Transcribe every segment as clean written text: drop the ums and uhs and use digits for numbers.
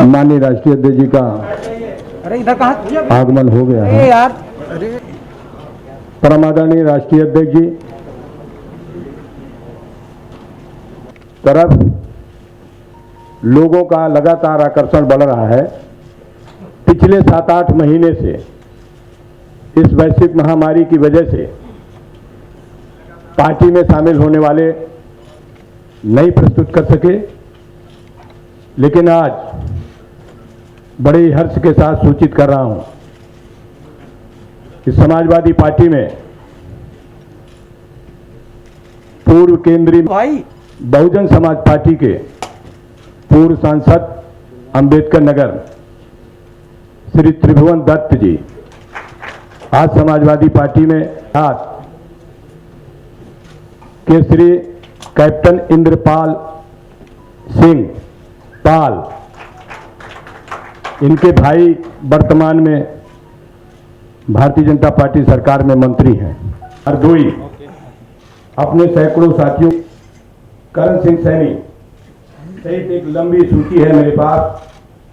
माननीय राष्ट्रीय अध्यक्ष जी का आगमन हो गया है। यार परम आदरणीय राष्ट्रीय अध्यक्ष जी, तरफ लोगों का लगातार आकर्षण बढ़ रहा है। पिछले 7-8 महीने से इस वैश्विक महामारी की वजह से पार्टी में शामिल होने वाले नहीं प्रस्तुत कर सके, लेकिन आज बड़े हर्ष के साथ सूचित कर रहा हूं कि समाजवादी पार्टी में पूर्व केंद्रीय बहुजन समाज पार्टी के पूर्व सांसद अंबेडकर नगर श्री त्रिभुवन दत्त जी आज समाजवादी पार्टी में साथ के श्री कैप्टन इंद्रपाल सिंह पाल, इनके भाई वर्तमान में भारतीय जनता पार्टी सरकार में मंत्री हैं। हरदोई अपने सैकड़ों साथियों, करण सिंह सैनी सहित एक लंबी सूची है मेरे पास,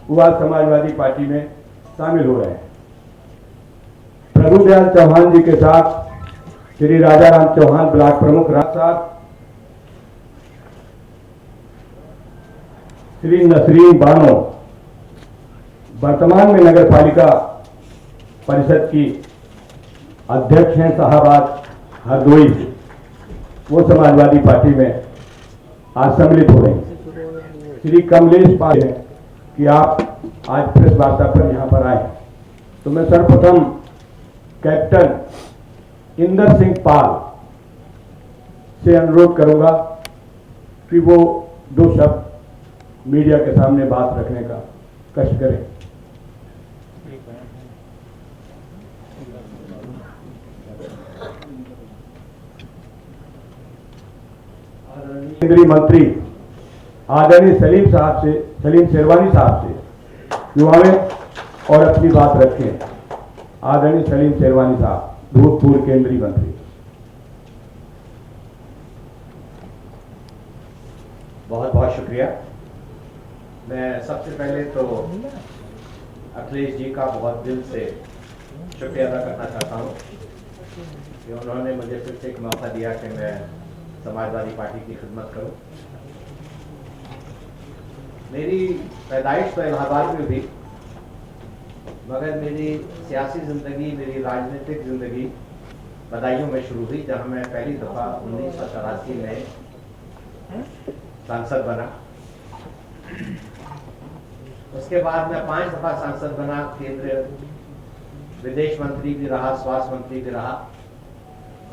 वो आज समाजवादी पार्टी में शामिल हो रहे हैं। प्रभुदयाल चौहान जी के साथ श्री राजाराम चौहान ब्लॉक प्रमुख साहब, श्री नसरीन बानो वर्तमान में नगर पालिका परिषद की अध्यक्ष हैं साहबाद हरदोई, वो समाजवादी पार्टी में आज सम्मिलित हो रहे हैं। श्री कमलेश पाल हैं कि आप आज प्रेस वार्ता पर यहां पर आए, तो मैं सर्वप्रथम कैप्टन इंदर सिंह पाल से अनुरोध करूंगा कि वो 2 शब्द मीडिया के सामने बात रखने का कष्ट करें। केंद्रीय मंत्री आदरणीय सलीम शेरवानी साहब से युवाएं और अपनी बात रखें। आदरणीय सलीम शेरवानी साहब, भूतपूर्व केंद्रीय मंत्री। बहुत बहुत शुक्रिया। मैं सबसे पहले तो अखिलेश जी का बहुत दिल से शुक्रिया अदा करना चाहता हूँ कि उन्होंने मुझे फिर से एक मौका दिया कि मैं समाजवादी पार्टी की खिदमत करूँ। मेरी पैदाइश तो इलाहाबाद में हुई, मगर मेरी सियासी ज़िंदगी, मेरी राजनीतिक ज़िंदगी बदायूं में शुरू हुई, जहाँ मैं पहली दफ़ा 1984 में सांसद बना। उसके बाद मैं 5 दफ़ा सांसद बना, केंद्रीय विदेश मंत्री भी रहा, स्वास्थ्य मंत्री भी रहा,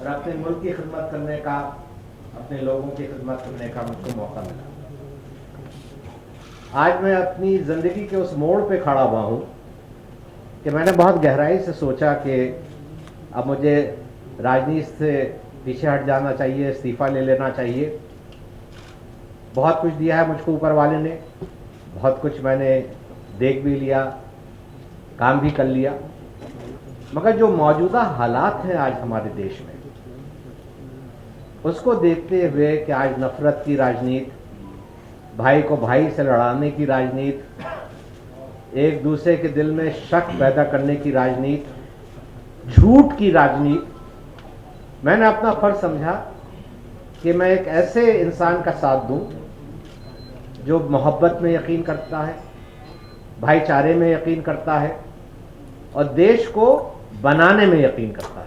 और अपने मुल्क की खिदमत करने का, अपने लोगों की खिदमत करने का मुझको मौका मिला। आज मैं अपनी ज़िंदगी के उस मोड़ पे खड़ा हुआ हूँ कि मैंने बहुत गहराई से सोचा कि अब मुझे राजनीति से पीछे हट जाना चाहिए, इस्तीफ़ा ले लेना चाहिए। बहुत कुछ दिया है मुझको ऊपर वाले ने, बहुत कुछ मैंने देख भी लिया, काम भी कर लिया, मगर जो मौजूदा हालात हैं आज हमारे देश में, उसको देखते हुए कि आज नफरत की राजनीति, भाई को भाई से लड़ाने की राजनीति, एक दूसरे के दिल में शक पैदा करने की राजनीति, झूठ की राजनीति, मैंने अपना फर्ज समझा कि मैं एक ऐसे इंसान का साथ दूं जो मोहब्बत में यकीन करता है, भाईचारे में यकीन करता है और देश को बनाने में यकीन करता है।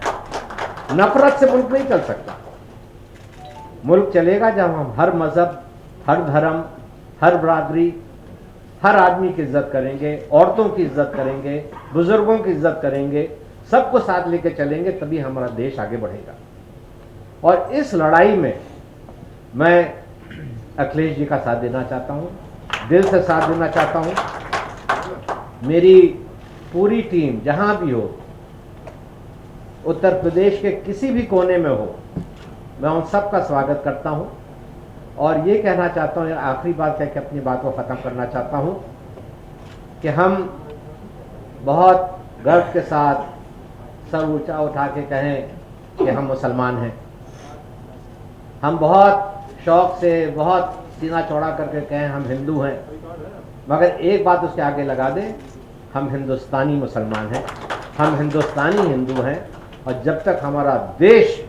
नफरत से मुल्क नहीं चल सकता। मुल्क चलेगा जब हम हर मज़हब, हर धर्म, हर बरादरी, हर आदमी की इज्जत करेंगे, औरतों की इज्जत करेंगे, बुजुर्गों की इज्जत करेंगे, सबको साथ लेके चलेंगे, तभी हमारा देश आगे बढ़ेगा। और इस लड़ाई में मैं अखिलेश जी का साथ देना चाहता हूँ, दिल से साथ देना चाहता हूँ। मेरी पूरी टीम जहाँ भी हो, उत्तर प्रदेश के किसी भी कोने में हो, मैं उन सब का स्वागत करता हूँ। और ये कहना चाहता हूँ, आखिरी बात कह के अपनी बात को ख़त्म करना चाहता हूँ कि हम बहुत गर्व के साथ सर ऊंचा उठा के कहें कि हम मुसलमान हैं। हम बहुत शौक से, बहुत सीना चौड़ा करके कहें हम हिंदू हैं, मगर एक बात उसके आगे लगा दें, हम हिंदुस्तानी मुसलमान हैं, हम हिंदुस्तानी हिंदू हैं। और जब तक हमारा देश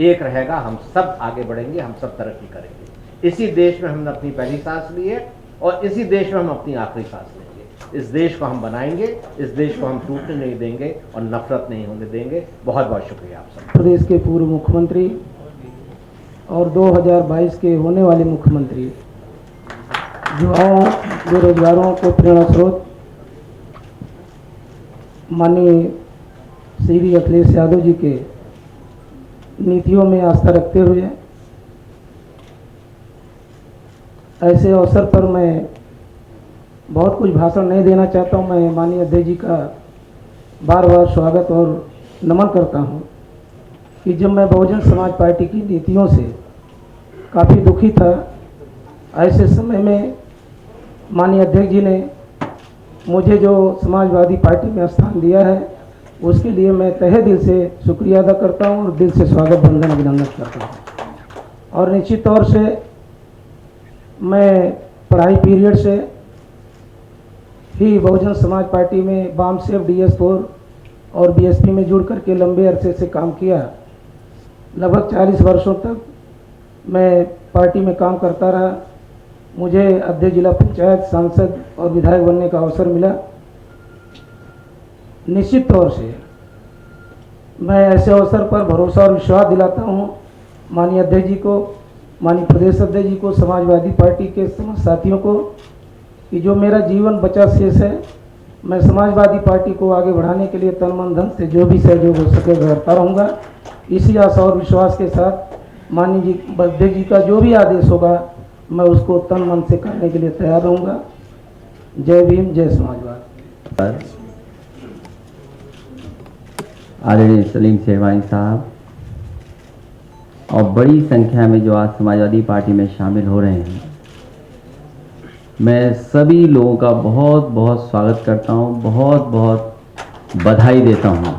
एक रहेगा हम सब आगे बढ़ेंगे, हम सब तरक्की करेंगे। इसी देश में हमने अपनी पहली सांस ली है और इसी देश में हम अपनी आखिरी सांस लेंगे। इस देश को हम बनाएंगे, इस देश को हम टूटने नहीं देंगे और नफरत नहीं होने देंगे। बहुत बहुत शुक्रिया आप सब। प्रदेश के पूर्व मुख्यमंत्री और 2022 के होने वाले मुख्यमंत्री, युवाओं बेरोजगारों को प्रेरणा स्रोत माननीय श्री अखिलेश यादव जी के नीतियों में आस्था रखते हुए ऐसे अवसर पर मैं बहुत कुछ भाषण नहीं देना चाहता हूं। मैं माननीय अध्यक्ष जी का बार बार स्वागत और नमन करता हूं कि जब मैं बहुजन समाज पार्टी की नीतियों से काफ़ी दुखी था, ऐसे समय में माननीय अध्यक्ष जी ने मुझे जो समाजवादी पार्टी में स्थान दिया है उसके लिए मैं तहे दिल से शुक्रिया अदा करता हूं और दिल से स्वागत वंदन अभिनंदन करता हूं। और निश्चित तौर से मैं पढ़ाई पीरियड से ही बहुजन समाज पार्टी में बामसेफ DS4 और BSP में जुड़ करके लंबे अरसे से काम किया। लगभग 40 वर्षों तक मैं पार्टी में काम करता रहा। मुझे अध्यक्ष जिला पंचायत, सांसद और विधायक बनने का अवसर मिला। निश्चित तौर से मैं ऐसे अवसर पर भरोसा और विश्वास दिलाता हूं माननीय अध्यक्ष जी को, माननीय प्रदेश अध्यक्ष जी को, समाजवादी पार्टी के समस्त साथियों को कि जो मेरा जीवन बचा शेष है मैं समाजवादी पार्टी को आगे बढ़ाने के लिए तन मन धन से जो भी सहयोग हो सके करता रहूँगा। इसी आशा और विश्वास के साथ माननीय जी अध्यक्ष जी का जो भी आदेश होगा मैं उसको तन मन से करने के लिए तैयार रहूँगा। जय भीम, जय समाजवाद। आदरणीय सलीम शेरवानी साहब और बड़ी संख्या में जो आज समाजवादी पार्टी में शामिल हो रहे हैं, मैं सभी लोगों का बहुत बहुत स्वागत करता हूं, बहुत बहुत बधाई देता हूं।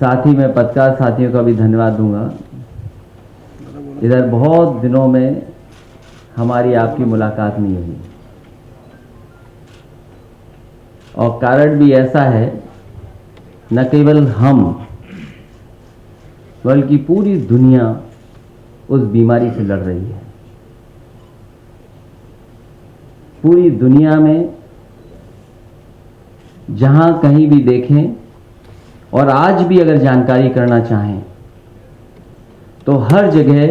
साथ ही मैं पत्रकार साथियों का भी धन्यवाद दूंगा। इधर बहुत दिनों में हमारी आपकी मुलाकात नहीं हुई और कारण भी ऐसा है, न केवल हम बल्कि पूरी दुनिया उस बीमारी से लड़ रही है। पूरी दुनिया में जहां कहीं भी देखें और आज भी अगर जानकारी करना चाहें तो हर जगह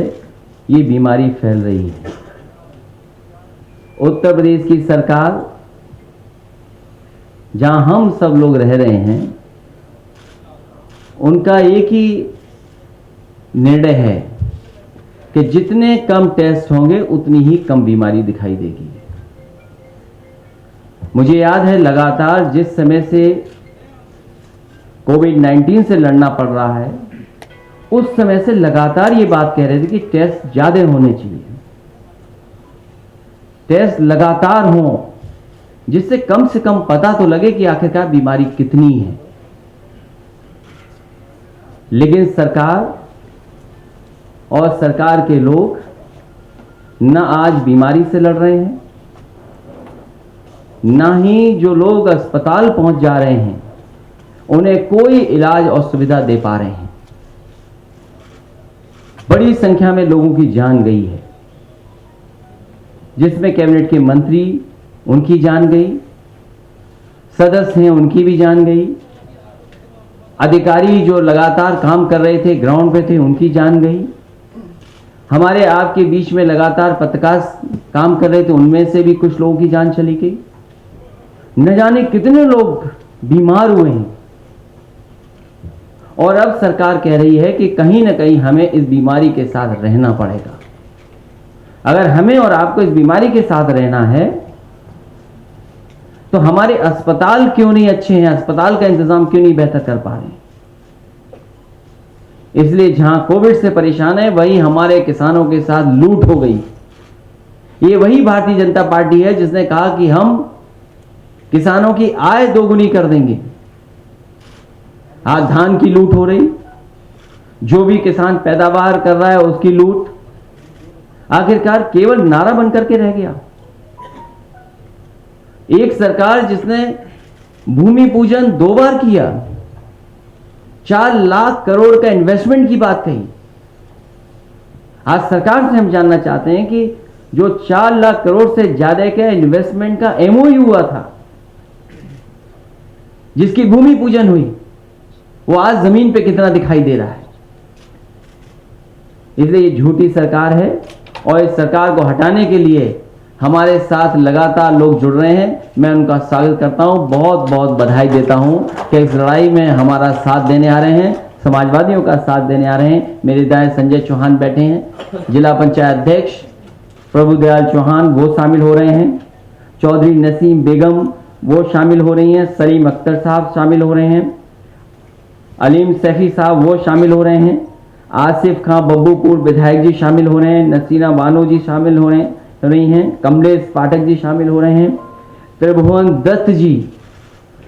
ये बीमारी फैल रही है। उत्तर प्रदेश की सरकार, जहां हम सब लोग रह रहे हैं, उनका एक ही निर्णय है कि जितने कम टेस्ट होंगे उतनी ही कम बीमारी दिखाई देगी। मुझे याद है लगातार जिस समय से कोविड-19 से लड़ना पड़ रहा है, उस समय से लगातार ये बात कह रहे थे कि टेस्ट ज्यादा होने चाहिए, टेस्ट लगातार हों, जिससे कम से कम पता तो लगे कि आखिरकार बीमारी कितनी है। लेकिन सरकार और सरकार के लोग न आज बीमारी से लड़ रहे हैं, न ही जो लोग अस्पताल पहुंच जा रहे हैं उन्हें कोई इलाज और सुविधा दे पा रहे हैं। बड़ी संख्या में लोगों की जान गई है, जिसमें कैबिनेट के मंत्री, उनकी जान गई, सदस्य हैं उनकी भी जान गई, अधिकारी जो लगातार काम कर रहे थे, ग्राउंड पे थे, उनकी जान गई, हमारे आपके बीच में लगातार पत्रकार काम कर रहे थे, उनमें से भी कुछ लोगों की जान चली गई। न जाने कितने लोग बीमार हुए हैं और अब सरकार कह रही है कि कहीं ना कहीं हमें इस बीमारी के साथ रहना पड़ेगा। अगर हमें और आपको इस बीमारी के साथ रहना है तो हमारे अस्पताल क्यों नहीं अच्छे हैं, अस्पताल का इंतजाम क्यों नहीं बेहतर कर पा रहे हैं। इसलिए जहां कोविड से परेशान है वहीं हमारे किसानों के साथ लूट हो गई। ये वही भारतीय जनता पार्टी है जिसने कहा कि हम किसानों की आय दोगुनी कर देंगे, आज धान की लूट हो रही, जो भी किसान पैदावार कर रहा है उसकी लूट, आखिरकार केवल नारा बनकर के रह गया। एक सरकार जिसने भूमि पूजन 2 बार किया, 4 लाख करोड़ का इन्वेस्टमेंट की बात कही। आज सरकार से हम जानना चाहते हैं कि जो 4 लाख करोड़ से ज्यादा के इन्वेस्टमेंट का एमओयू हुआ था, जिसकी भूमि पूजन हुई, वो आज जमीन पे कितना दिखाई दे रहा है। इसलिए ये झूठी सरकार है और इस सरकार को हटाने के लिए हमारे साथ लगातार लोग जुड़ रहे हैं। मैं उनका स्वागत करता हूं, बहुत बहुत बधाई देता हूं कि इस लड़ाई में हमारा साथ देने आ रहे हैं, समाजवादियों का साथ देने आ रहे हैं। मेरे दाएं संजय चौहान बैठे हैं, जिला पंचायत अध्यक्ष प्रभुदयाल चौहान वो शामिल हो रहे हैं, चौधरी नसीम बेगम वो शामिल हो रही हैं, सलीम अख्तर साहब शामिल हो रहे हैं, अलीम सैफी साहब वो शामिल हो रहे हैं, आसिफ खां बब्बूपुर विधायक जी शामिल हो रहे हैं, नसीना बानो जी शामिल हो रही हैं, कमलेश पाठक जी शामिल हो रहे हैं, त्रिभुवन दत्त जी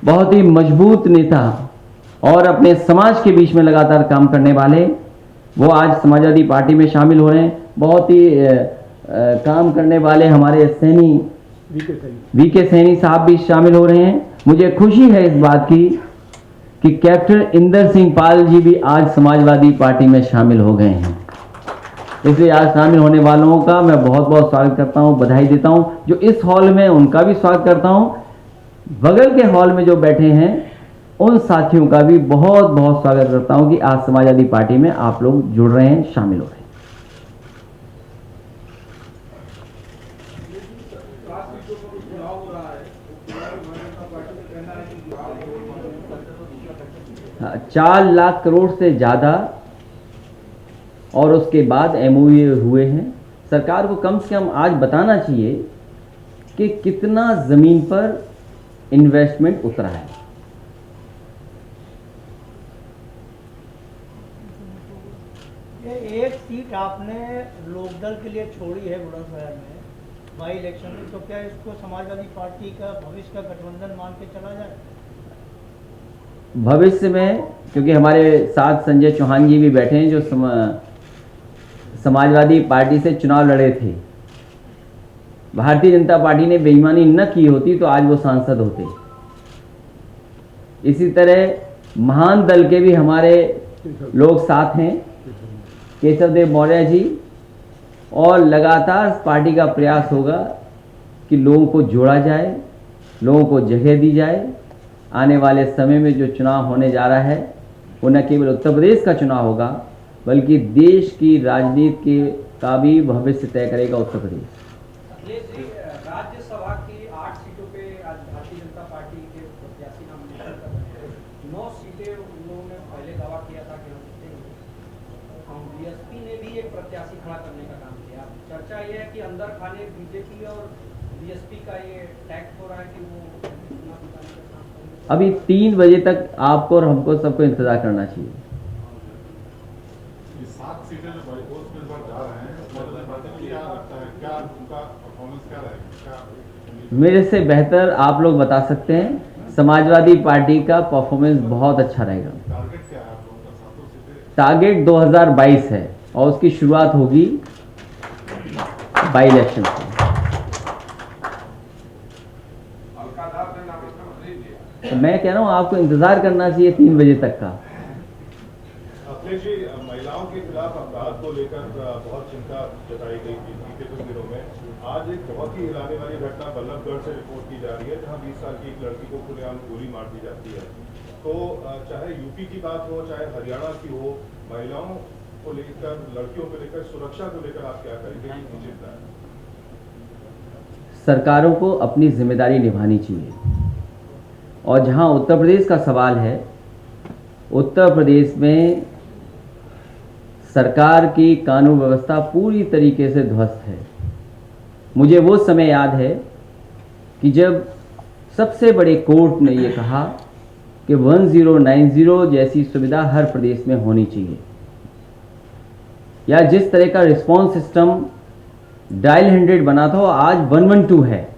बहुत ही मजबूत नेता और अपने समाज के बीच में लगातार काम करने वाले, वो आज समाजवादी पार्टी में शामिल हो रहे हैं। बहुत ही काम करने वाले हमारे सैनी वीके सैनी साहब भी शामिल हो रहे हैं। मुझे खुशी है इस बात की कि कैप्टन इंदर सिंह पाल जी भी आज समाजवादी पार्टी में शामिल हो गए हैं। इसलिए आज शामिल होने वालों का मैं बहुत बहुत स्वागत करता हूं, बधाई देता हूं। जो इस हॉल में उनका भी स्वागत करता हूं, बगल के हॉल में जो बैठे हैं उन साथियों का भी बहुत बहुत स्वागत करता हूं कि आज समाजवादी पार्टी में आप लोग जुड़ रहे हैं, शामिल हो रहे हैं। 4 लाख करोड़ से ज्यादा और उसके बाद एमओयू हुए हैं। सरकार को कम से कम आज बताना चाहिए कि कितना जमीन पर इन्वेस्टमेंट उतरा है। ये एक सीट आपने लोकदल के लिए छोड़ी है बुलंदशहर में बाई इलेक्शन में, तो क्या इसको समाजवादी पार्टी का भविष्य का गठबंधन मान के चला जाए? भविष्य में, क्योंकि हमारे साथ संजय चौहान जी भी बैठे हैं जो समाजवादी पार्टी से चुनाव लड़े थे। भारतीय जनता पार्टी ने बेईमानी न की होती तो आज वो सांसद होते। इसी तरह महान दल के भी हमारे लोग साथ हैं, केशव देव मौर्य जी, और लगातार पार्टी का प्रयास होगा कि लोगों को जोड़ा जाए, लोगों को जगह दी जाए। आने वाले समय में जो चुनाव होने जा रहा है वो न केवल उत्तर प्रदेश का चुनाव होगा बल्कि देश की राजनीति का भी भविष्य तय करेगा उत्तर प्रदेश। राज्यसभा की 8 सीटों पे आज भारतीय जनता पार्टी के प्रत्याशी नामांकन कर रहे हैं। 9 सीटें उन लोगों ने पहले दावा किया था कि हम जीतेंगे। बीएसपी ने भी एक प्रत्याशी खड़ा करने का काम किया। चर्चा ये है कि अंदर खाने बीजेपी और बीएसपी का ये टैक्ट हो रहा है कि वो अभी 3 बजे तक आपको और हमको सबको इंतजार करना चाहिए। 7 सीटें जो बाईकोस में इस बार जा रहे हैं, क्या लगता है, क्या उनका परफॉर्मेंस क्या रहेगा? मेरे से बेहतर आप लोग बता सकते हैं। समाजवादी पार्टी का परफॉर्मेंस बहुत अच्छा रहेगा। टारगेट क्या है आप लोगों का? 7 सीटें टारगेट 2022 है और उसकी शुरुआत होगी बाई इलेक्शन से। तो मैं कह रहा हूँ आपको इंतजार करना चाहिए 3 बजे तक का। अखिलेश जी, महिलाओं के खिलाफ अपराध को लेकर बहुत चिंता जताई गई थी बीते कुछ दिनों में। आज एक बहुत ही हिलाने वाली घटना बल्लभगढ़ से रिपोर्ट की जा रही है, जहां 20 साल की एक लड़की को खुलेआम गोली मार दी जाती है। तो चाहे यूपी की बात हो, चाहे हरियाणा की हो, महिलाओं को लेकर, लड़कियों को लेकर, सुरक्षा को लेकर आप क्या करेंगे? चिंता है सरकारों को अपनी जिम्मेदारी निभानी चाहिए। और जहां उत्तर प्रदेश का सवाल है, उत्तर प्रदेश में सरकार की कानून व्यवस्था पूरी तरीके से ध्वस्त है। मुझे वो समय याद है कि जब सबसे बड़े कोर्ट ने ये कहा कि 1090 जैसी सुविधा हर प्रदेश में होनी चाहिए, या जिस तरह का रिस्पांस सिस्टम डायल 100 बना था वो आज 112 है।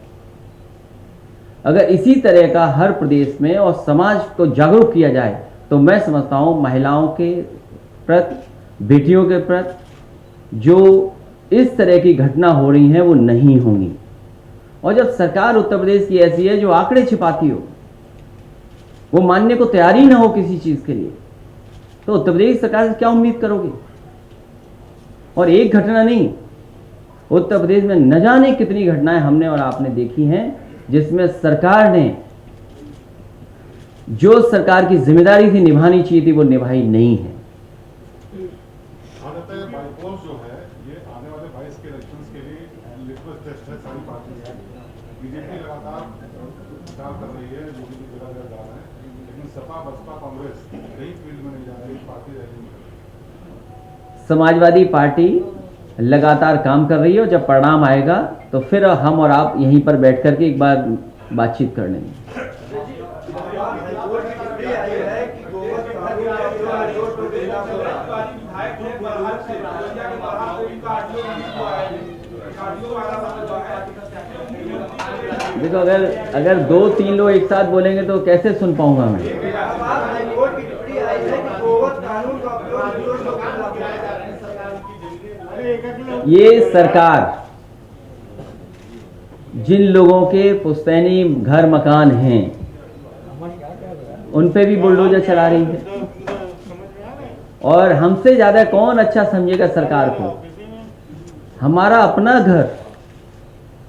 अगर इसी तरह का हर प्रदेश में और समाज को जागरूक किया जाए तो मैं समझता हूँ महिलाओं के प्रति, बेटियों के प्रति जो इस तरह की घटना हो रही हैं वो नहीं होंगी। और जब सरकार उत्तर प्रदेश की ऐसी है जो आंकड़े छिपाती हो, वो मानने को तैयार ही ना हो किसी चीज के लिए, तो उत्तर प्रदेश सरकार से क्या उम्मीद करोगे? और एक घटना नहीं, उत्तर प्रदेश में न जाने कितनी घटनाएं हमने और आपने देखी हैं जिसमें सरकार ने जो सरकार की जिम्मेदारी थी निभानी चाहिए थी वो निभाई नहीं है। बाइपोल जो है ये आने वाले 22 के इलेक्शंस के लिए लिटमस टेस्ट है सारी पार्टी है। बीजेपी लगातार प्रचार कर रही है, बीजेपी जगह जगह जा रहा है, लेकिन सपा बसपा कांग्रेस कई फील्ड में नहीं जा रही, पार्टी रह रही है। समाजवादी पार्टी लगातार काम कर रही है और जब परिणाम आएगा तो फिर हम और आप यहीं पर बैठ करके एक बार बातचीत कर लेंगे। देखो, अगर 2-3 लोग एक साथ बोलेंगे तो कैसे सुन पाऊंगा मैं? ये सरकार जिन लोगों के पुश्तैनी घर मकान हैं उन पे भी बुलडोजर चला रही है, और हमसे ज्यादा कौन अच्छा समझेगा सरकार को? हमारा अपना घर,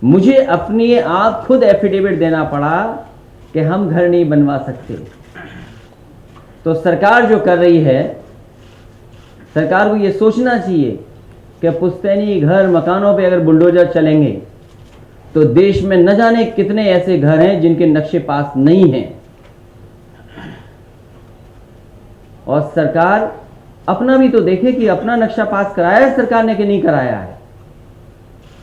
मुझे अपनी आप खुद एफिडेविट देना पड़ा कि हम घर नहीं बनवा सकते। तो सरकार जो कर रही है, सरकार को ये सोचना चाहिए कि पुश्तैनी घर मकानों पे अगर बुलडोजर चलेंगे तो देश में न जाने कितने ऐसे घर हैं जिनके नक्शे पास नहीं हैं। और सरकार अपना भी तो देखे कि अपना नक्शा पास कराया है सरकार ने कि नहीं कराया है।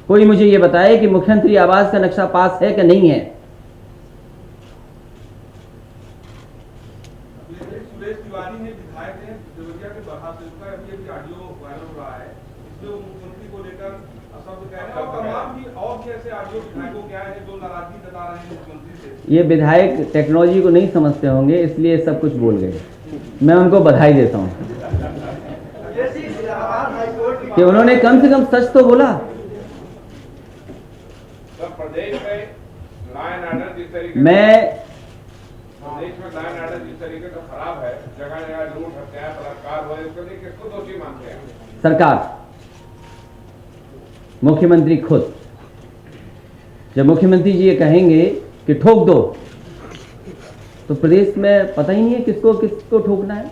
कोई मुझे ये बताए कि मुख्यमंत्री आवास का नक्शा पास है कि नहीं है। सुरेश तिवारी ने विधायक हैं देवरिया के बहादुर का अभी ऑडियो वायरल हो रहा है, इसमें मुख्यमंत्री को लेकर शब्द कह रहे हैं और तमाम भी और कैसे ऑडियो विधायकों क्या है जो नाराजगी जता रहे हैं मुख्यमंत्री से। ये विधायक टेक्नोलॉजी को नहीं समझते होंगे इसलिए सब कुछ बोल गए। मैं उनको बधाई देता हूं कि उन्होंने कम से कम सच तो बोला। प्रदेश में लॉ एंड ऑर्डर जिस तरीके जिस तरीके का खराब है, जगह जगह लूट हत्या बलात्कार हो, इसके लिए किसको दोषी मानते हैं? सरकार, मुख्यमंत्री खुद। जब मुख्यमंत्री जी ये कहेंगे कि ठोक दो, तो प्रदेश में पता ही नहीं है किसको किसको ठोकना है।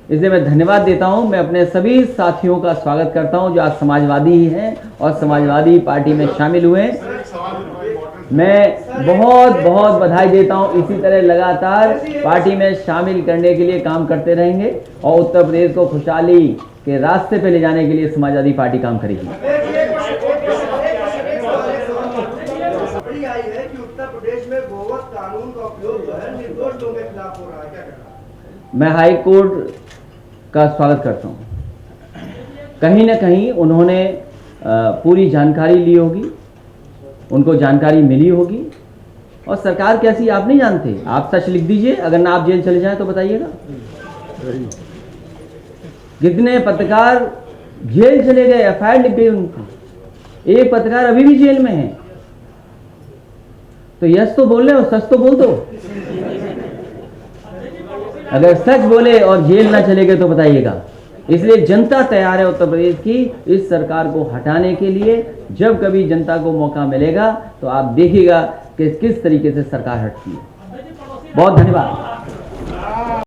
इसलिए मैं धन्यवाद देता हूं, मैं अपने सभी साथियों का स्वागत करता हूं जो आज समाजवादी ही हैं और समाजवादी पार्टी में शामिल हुए। मैं बहुत बहुत बधाई देता हूं। इसी तरह लगातार पार्टी में शामिल करने के लिए काम करते रहेंगे और उत्तर प्रदेश को खुशहाली के रास्ते पे ले जाने के लिए समाजवादी पार्टी काम करेगी। आई है कि उत्तर प्रदेश में गोवध कानून का उपयोग जो है निर्दोष लोगों के खिलाफ हो रहा है, क्या कहना है? मैं हाई कोर्ट का स्वागत करता हूं। कहीं ना कहीं उन्होंने पूरी जानकारी ली होगी, उनको जानकारी मिली होगी, और सरकार कैसी आप नहीं जानते। आप सच लिख दीजिए, अगर ना आप जेल चले जाएं तो बताइएगा। कितने पत्रकार जेल चले गए, एफआईआर लिख गई उनकी। एक पत्रकार अभी भी जेल में है। तो यस तो बोल रहे हो, सच तो बोल दो। अगर सच बोले और जेल ना चले गए तो बताइएगा। इसलिए जनता तैयार है उत्तर प्रदेश की इस सरकार को हटाने के लिए। जब कभी जनता को मौका मिलेगा तो आप देखिएगा कि किस तरीके से सरकार हटती है। बहुत धन्यवाद।